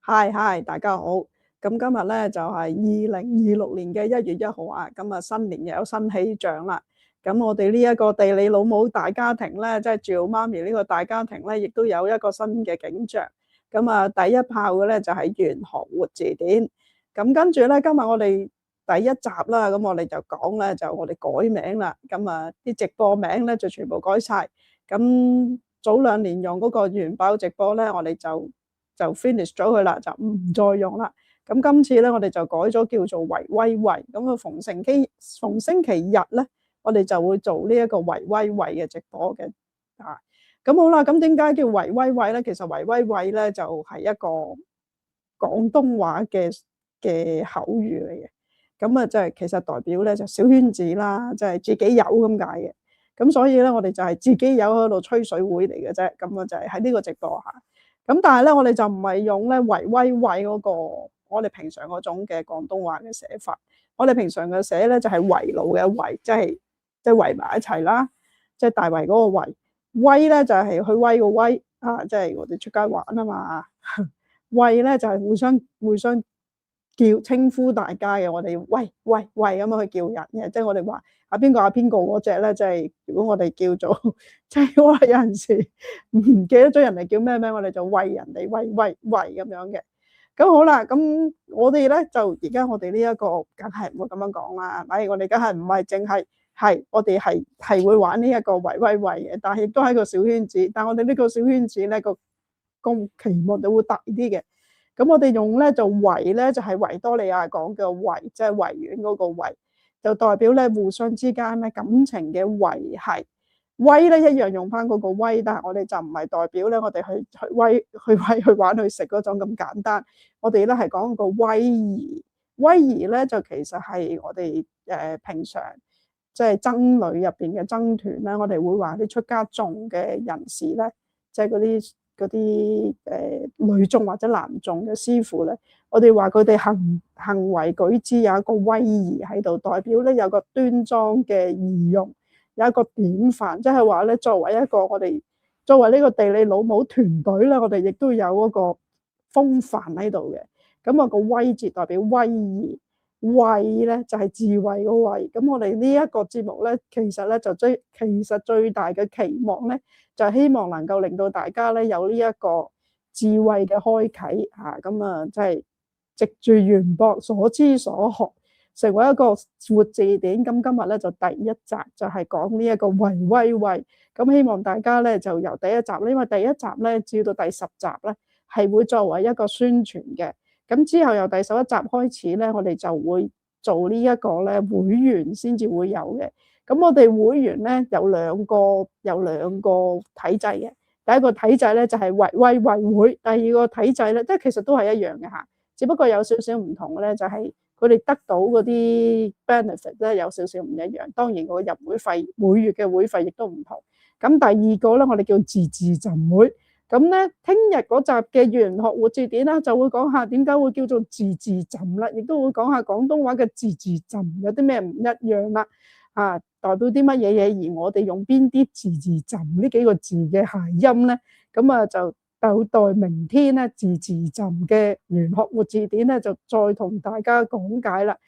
Hi，大家好。咁今日咧就係2026年嘅1月1號啊，咁啊新年又有新氣象啦。咁我哋呢一個地理老母大家庭咧，即係趙媽咪呢個大家庭咧，亦都有一個新嘅景象。咁啊，第一炮嘅咧就係玄學活字典。咁跟住咧，今日我哋第一集啦，咁我哋就講咧，就我哋改名啦。咁啊，啲直播名咧就全部改晒。咁早2年用嗰個元爆直播咧，我哋就 finish 咗佢啦，就唔再用啦。咁今次咧，我哋就改咗叫做維威惠。咁啊，逢星期日咧，我哋就會做呢一個維威惠嘅直播嘅。咁好啦，咁點解叫維威惠咧？其實維威惠咧就係一個廣東話嘅口語嚟嘅。咁啊，即係其實代表咧就小圈子啦，即係自己有咁解嘅。咁所以咧，我哋就係自己有喺度吹水會嚟嘅啫。咁啊，就係喺呢個直播下。咁但係咧，我哋就唔係用咧維威惠嗰個我哋平常嗰種嘅廣東話嘅寫法。我哋平常嘅寫咧就係圍爐嘅圍，即係圍埋一齊啦，即係大圍嗰個圍。威咧就係去威個威啊，即係我哋出街玩啊嘛。惠咧就係互相叫稱呼大家嘅，我哋喂咁樣去叫人嘅，即係我哋話邊個嗰隻咧，即係如果我哋叫做即係我哋有陣時唔記得咗人哋叫咩名，我哋就喂人哋喂咁樣嘅。咁好啦，咁我哋咧就而家我哋呢一個梗係唔會咁樣講啦，我哋梗係唔係淨係我哋係會玩呢一個喂嘅，但係亦都係個小圈子，但係我哋呢個小圈子咧個期望就會大啲嘅。咁我哋用咧就維咧就係維多利亞港嘅維，即係維園嗰個維，就代表咧互相之間咧感情嘅維繫。威咧一樣用翻嗰個威，但係我哋就唔係代表咧我哋去玩去食嗰種咁簡單。我哋咧係講個威儀，威儀咧就其實係我哋平常即係僧侶入邊嘅僧團咧，我哋會話啲出家眾嘅人士咧，即係嗰啲女眾或者男眾嘅師傅咧，我哋話佢哋行為舉止有一個威儀喺度，代表咧有個端莊嘅儀容，有一個典範，即係話咧作為呢個地理老母團隊咧，我哋亦都有嗰個風範喺度嘅。咁啊個威字代表威儀，慧咧就係智慧個慧。咁我哋呢一個節目咧，其實最大嘅期望咧，就係希望能夠令到大家咧有呢一個智慧嘅開啓嚇。咁啊，即係藉住淵博所知所學，成為一個活字典。咁今日咧就第一集就係講呢一個維威惠。咁希望大家咧就由第一集，因為第一集咧至到第10集咧係會作為一個宣傳嘅。咁之後由第11集開始咧，我哋就會做呢一個咧會員先至會有嘅。咁我哋會員咧有兩個體制嘅。第一個體制咧就係維威惠會，第二個體制咧即係其實都係一樣嘅嚇，只不過有少少唔同嘅咧，就係佢哋得到嗰啲 benefit 咧有少少唔一樣。當然個入會費每月嘅會費亦都唔同。咁第二個咧，我哋叫自治浸會。咁咧，聽日嗰集嘅玄學活字典啦，就會講下點解會叫做自治浸啦，亦都會講下廣東話嘅自治浸有啲咩唔一樣啦。代表啲乜嘢嘢，而我哋用邊啲自治浸呢幾個字嘅諧音咧？咁啊，就有待明天咧自治浸嘅玄學活字典咧，就再同大家講解啦。